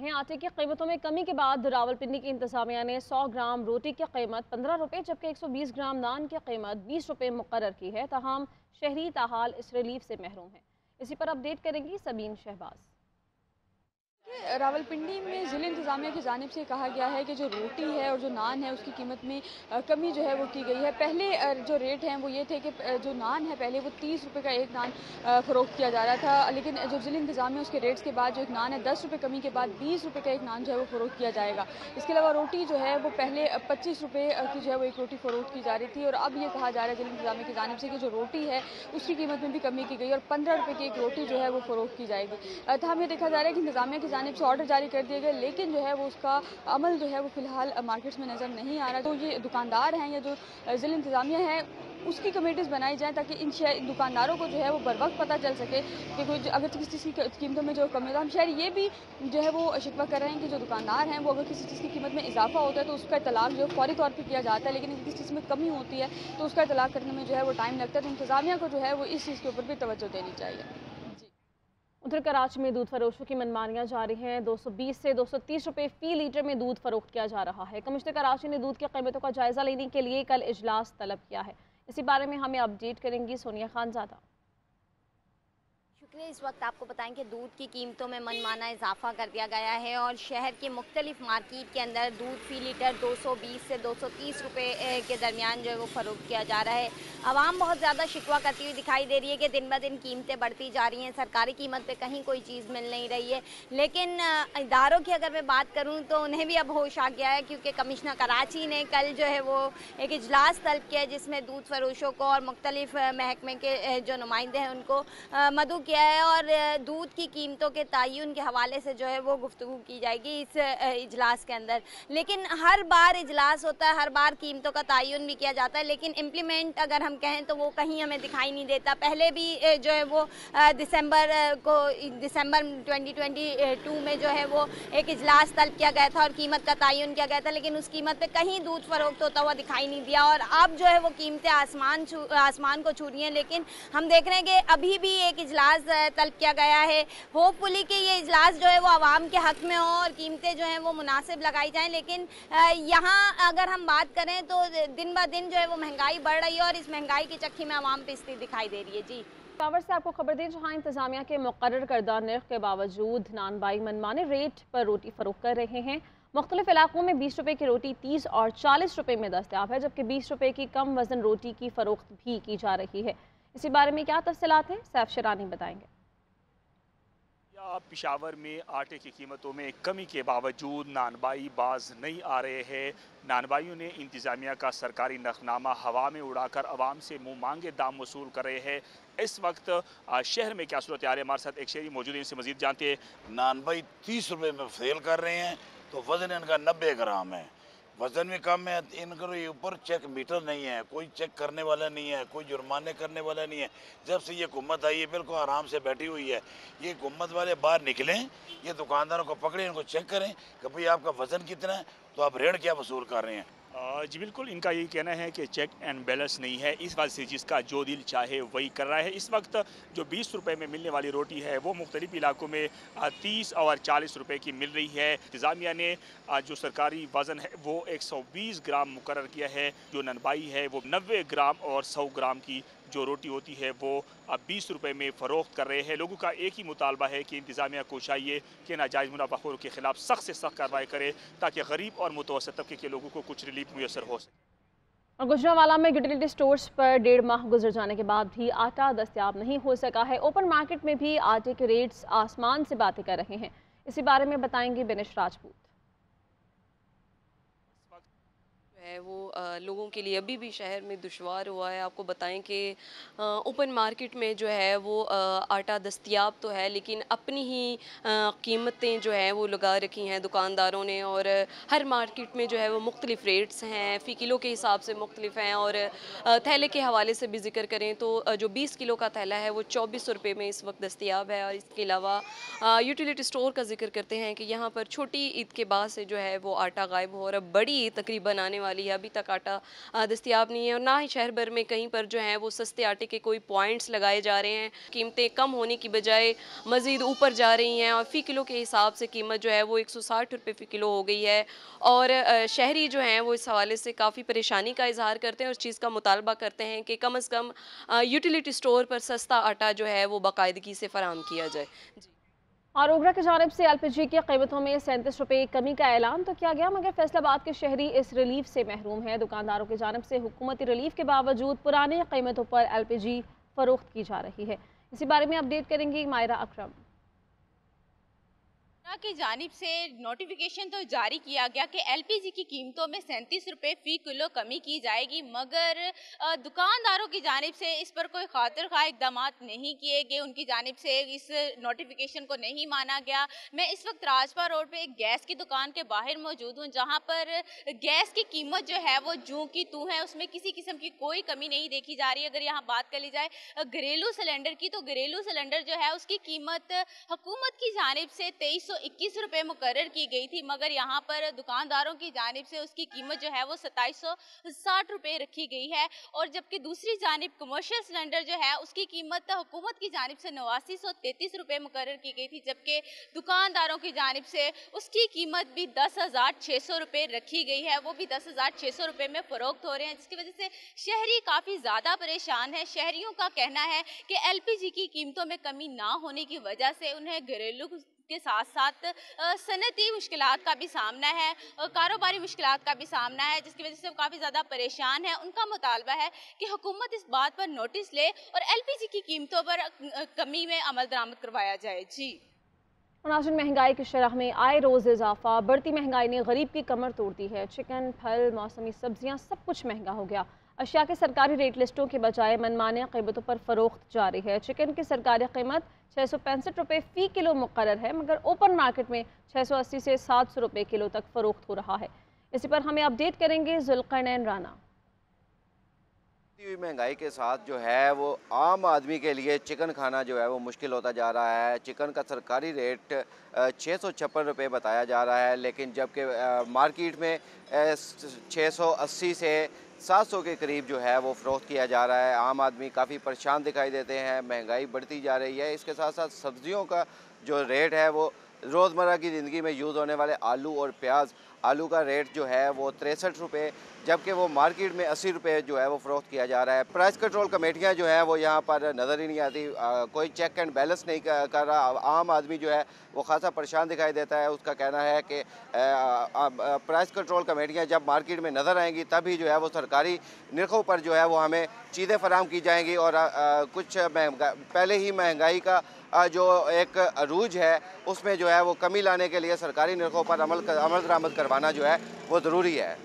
आटे की कीमतों में कमी के बाद रावलपिंडी की इंतजामिया ने 100 ग्राम रोटी की कीमत 15 रुपये जबकि 120 ग्राम नान की कीमत 20 रुपये मुकर्रर की है। तमाम शहरी ताहाल इस रिलीफ से महरूम हैं। इसी पर अपडेट करेंगी सबीन शहबाज। रावलपिंडी में ज़िला इंतज़ामिया की जानिब से कहा गया है कि जो रोटी है और जो नान है उसकी कीमत में कमी जो है वो की गई है। पहले जो रेट हैं वो ये थे कि जो नान है पहले वो 30 रुपये का एक नान फ़रोख्त किया जा रहा था, लेकिन जो ज़िला इंतज़ामिया उसके रेट्स के बाद जो एक नान है 10 रुपये कमी के बाद 20 रुपये का एक नान जो है वो फ़रोख्त किया जाएगा। इसके अलावा रोटी जो है वो पहले 25 रुपये की जो है वो एक रोटी फ़रोख्त की जा रही थी और अब ये कहा जा रहा है ज़िला इंतज़ामिया की जानिब से कि जो रोटी है उसकी कीमत में भी कमी की गई और 15 रुपये की एक रोटी जो है वो फ़रोख्त की जाएगी। तमाम ये देखा जा रहा है कि इंतज़ामिया की जानिब से ऑर्डर जारी कर दिए गए, लेकिन जो है वो उसका अमल जो है वो फिलहाल मार्केट्स में नज़र नहीं आ रहा। तो ये दुकानदार हैं या जो ज़िला इंतज़ामिया है उसकी कमेटीज़ बनाई जाए ताकि इन दुकानदारों को जो है वो बर वक्त पता चल सके कि कोई अगर किसी चीज़ की कीमतों में जो कमी होता है। हम शहर ये भी जो है वो शिकवा कर रहे हैं कि जो दुकानदार हैं वो अगर किसी चीज़ की कीमत में इजाफा होता है तो उसका इतलाक जो फौरी तौर पर किया जाता है, लेकिन अगर किसी चीज़ में कमी होती है तो उसका इतलाक करने में जो है वो टाइम लगता है। तो इंतज़ामिया को जो है वो इस चीज़ के ऊपर भी तवज्जो देनी चाहिए। उधर कराची में दूध फरोशों की मनमानियां जारी हैं। 220 से 230 रुपये फ़ी लीटर में दूध फरोख्त किया जा रहा है। कमिश्नर कराची ने दूध की कीमतों का जायजा लेने के लिए कल इजलास तलब किया है। इसी बारे में हमें अपडेट करेंगी सोनिया खानजादा। शुक्रिया। इस वक्त आपको बताएं कि दूध की कीमतों में मनमाना इजाफा कर दिया गया है और शहर के मुख्तलिफ मार्केट के अंदर दूध फ़ी लीटर 220 से 230 रुपये के दरमियान जो है वो फ़रोख्त किया जा रहा है। आवाम बहुत ज़्यादा शिकवा करती हुई दिखाई दे रही है कि दिन ब दिन कीमतें बढ़ती जा रही हैं, सरकारी कीमत पे कहीं कोई चीज़ मिल नहीं रही है। लेकिन इदारों की अगर मैं बात करूँ तो उन्हें भी अब होश आ गया है, क्योंकि कमिश्नर कराची ने कल जो है वो एक इजलास तलब किया जिसमें दूध फरोशों को और मुख्तलिफ महकमे के जो नुमाइंदे हैं उनको मदऊ किया है और दूध की कीमतों के तयन के हवाले से जो है वो गुफ्तगू की जाएगी इस इजलास के अंदर। लेकिन हर बार इजलास होता है, हर बार कीमतों का तयन भी किया जाता है, लेकिन इम्प्लीमेंट अगर हम कहें तो वो कहीं हमें दिखाई नहीं देता। पहले भी जो है वो दिसंबर 2022 में जो है वो एक इजलास तलब किया गया था और कीमत का तयन किया गया था, लेकिन उस कीमत पर कहीं दूध फरोख्त होता हुआ दिखाई नहीं दिया और अब जो है वो कीमतें आसमान को छू रही हैं। लेकिन हम देख रहे हैं कि अभी भी एक इजलास तलब किया गया है। होपफुली कि ये इजलास जो है वो आवाम के हक में हो और कीमतें जो हैं वो मुनासिब लगाई जाएं। लेकिन यहाँ अगर हम बात करें तो दिन ब दिन जो है वो महंगाई बढ़ रही है और इस महंगाई की चक्की में आवाम पिसती दिखाई दे रही है। जी पावर से आपको खबर दें, जहां इंतजामिया के मुकर्रर करदा निर्ख के बावजूद नानबाई मनमाने रेट पर रोटी फरोख्त कर रहे हैं। मुख्तलिफ इलाकों में 20 रुपये की रोटी 30 और 40 रुपये में दस्तयाब है, जबकि 20 रुपये की कम वजन रोटी की फरोख्त भी की जा रही है। इसी बारे में क्या तफसीलात हैं, सैफ शरानी बताएंगे। पिशावर में आटे की कीमतों में कमी के बावजूद नानबाई बाज नहीं आ रहे हैं। नानबाइयों ने इंतजामिया का सरकारी नखनामा हवा में उड़ाकर आवाम से मुँह मांगे दाम वसूल कर रहे हैं। इस वक्त शहर में क्या सूरत हाल है, हमारे साथ एक शहरी मौजूद है, इनसे मजीद जानते हैं। नानबाई 30 रुपये में सेल कर रहे हैं तो वजन इनका 90 ग्राम है, वजन भी कम है। इनका ऊपर चेक मीटर नहीं है, कोई चेक करने वाला नहीं है, कोई जुर्माने करने वाला नहीं है। जब से ये हुकूमत आई है बिल्कुल आराम से बैठी हुई है। ये हुकूमत वाले बाहर निकलें, ये दुकानदारों को पकड़ें, इनको चेक करें कि भाई आपका वजन कितना है, तो आप रेट क्या वसूल कर रहे हैं। जी बिल्कुल, इनका यही कहना है कि चेक एंड बैलेंस नहीं है, इस वजह से जिसका जो दिल चाहे वही कर रहा है। इस वक्त जो 20 रुपये में मिलने वाली रोटी है वो मुख्तलिफ इलाकों में 30 और 40 रुपये की मिल रही है। इंतजामिया ने जो सरकारी वज़न है वो 120 ग्राम मुकर्रर किया है। जो ननबाई है वो 90 ग्राम और 100 ग्राम की जो रोटी होती है वो 20 रुपये में फ़रोख्त कर रहे हैं। लोगों का एक ही मुतालबा है कि इंतजामिया को चाहिए कि नाजायज़ मुनाफाखोरों के खिलाफ सख्त से सख्त कार्रवाई करे ताकि गरीब और मुतवसत तबके के लोगों को कुछ रिलीफ मुयसर हो सके। और गुजरांवाला में यूटिलिटी स्टोर्स पर 1.5 माह गुजर जाने के बाद भी आटा दस्तयाब नहीं हो सका है। ओपन मार्केट में भी आटे के रेट्स आसमान से बातें कर रहे हैं। इसी बारे में बताएंगे बिनिश राजपूत। है वो लोगों के लिए अभी भी शहर में दुश्वार हुआ है। आपको बताएं कि ओपन मार्केट में जो है वो आटा दस्तयाब तो है, लेकिन अपनी ही कीमतें जो है वो लगा रखी हैं दुकानदारों ने और हर मार्केट में जो है वो मुख्तलिफ रेट्स हैं, फ़ी किलो के हिसाब से मुख्तलिफ हैं। और थैले के हवाले से भी जिक्र करें तो जो 20 किलो का थैला है वो 2400 रुपये में इस वक्त दस्तयाब है। और इसके अलावा यूटिलिटी स्टोर का जिक्र करते हैं कि यहाँ पर छोटी ईद के बाद से जो है वो आटा गायब हो और अब बड़ी ईद तकरीबन आने वाली वाली है, अभी तक आटा दस्तयाब नहीं है और ना ही शहर भर में कहीं पर जो है वो सस्ते आटे के कोई पॉइंट्स लगाए जा रहे हैं। कीमतें कम होने की बजाय मज़ीद ऊपर जा रही हैं और फ़ी किलो के हिसाब से कीमत जो है वो 160 रुपये फ़ी किलो हो गई है। और शहरी जो हैं वो इस हवाले से काफ़ी परेशानी का इजहार करते हैं और इस चीज़ का मुतालबा करते हैं कि कम से कम यूटिलिटी स्टोर पर सस्ता आटा जो है वो बाकायदगी से फराहम किया जाए। जी। और ओबरा की जानिब से LPG की कीमतों में 37 रुपये कमी का ऐलान तो किया गया, मगर फैसलाबाद के शहरी इस रिलीफ से महरूम है। दुकानदारों की जानिब से हुकूमती रिलीफ के बावजूद पुरानी कीमतों पर LPG फरोख्त की जा रही है। इसी बारे में अपडेट करेंगी मायरा अकरम। की जानिब से नोटिफिकेशन तो जारी किया गया कि LPG की कीमतों में 37 रुपये फ़ी किलो कमी की जाएगी, मगर दुकानदारों की जानिब से इस पर कोई खातिर खा इकदाम नहीं किए गए। उनकी जानिब से इस नोटिफिकेशन को नहीं माना गया। मैं इस वक्त राजपा रोड पे एक गैस की दुकान के बाहर मौजूद हूँ, जहाँ पर गैस की कीमत जो है वो जूं की तू है, उसमें किसी किस्म की कोई कमी नहीं देखी जा रही। अगर यहाँ बात कर ली जाए घरेलू सिलेंडर की, तो घरेलू सिलेंडर जो है उसकी कीमत हुकूमत की जानिब से 2321 रुपये मुकर्रर की गई थी, मगर यहाँ पर दुकानदारों की जानिब से उसकी कीमत जो है वो 2760 रुपये रखी गई है। और जबकि दूसरी जानिब कमर्शियल सिलेंडर जो है उसकी कीमत हुकूमत की जानिब से 8933 रुपये मुकर्रर की गई थी, जबकि दुकानदारों की जानिब से उसकी कीमत भी 10,600 रुपये रखी गई है, वो भी 10,600 रुपये में फरोख्त हो रहे हैं, जिसकी वजह से शहरी काफ़ी ज़्यादा परेशान है। शहरियों का कहना है कि LPG की कीमतों में कमी ना होने की वजह से उन्हें घरेलू के साथ साथ सनती मुश्किलात का भी सामना है, कारोबारी मुश्किलात का भी सामना है, जिसकी वजह से वो काफ़ी ज़्यादा परेशान है। उनका मुतालबा है कि हुकूमत इस बात पर नोटिस ले और LPG की कीमतों पर कमी में अमल दरामद करवाया जाए। जी। नाज़रीन, महंगाई की शरह में आए रोज़ इजाफा, बढ़ती महंगाई ने गरीब की कमर तोड़ दी है। चिकन, फल, मौसमी सब्जियां सब कुछ महंगा हो गया। अशिया के सरकारी रेट लिस्टों के बजाय मनमाने कीमतों पर फरोख्त जारी है। चिकन की सरकारी कीमत 665 रुपये फ़ी किलो मुकर्रर है, मगर ओपन मार्केट में 680 से 700 रुपये किलो तक फरोख्त हो रहा है। इसी पर हमें अपडेट करेंगे जुल्करनैन राना। महंगाई के साथ जो है वो आम आदमी के लिए चिकन खाना जो है वो मुश्किल होता जा रहा है। चिकन का सरकारी रेट 656 रुपये बताया जा रहा है, लेकिन जबकि मार्केट में 680 से 700 के करीब जो है वो फ़रोख्त किया जा रहा है। आम आदमी काफ़ी परेशान दिखाई देते हैं, महंगाई बढ़ती जा रही है। इसके साथ साथ सब्ज़ियों का जो रेट है वो रोज़मर्रा की ज़िंदगी में यूज़ होने वाले आलू और प्याज, आलू का रेट जो है वो 63 रुपये, जबकि वो मार्केट में 80 रुपये जो है वो फ़रोख्त किया जा रहा है। प्राइस कंट्रोल कमेटियाँ जो है वो यहाँ पर नज़र ही नहीं आती, कोई चेक एंड बैलेंस नहीं कर रहा। आम आदमी जो है वो खासा परेशान दिखाई देता है। उसका कहना है कि प्राइस कंट्रोल कमेटियाँ जब मार्केट में नज़र आएंगी तभी जो है वो सरकारी नरखों पर जो है वो हमें चीज़ें फराहम की जाएंगी और कुछ पहले ही महंगाई का जो एक अरूज है उसमें जो है वो कमी लाने के लिए सरकारी नरखों पर अमल दरामद करवाना जो है वो ज़रूरी है।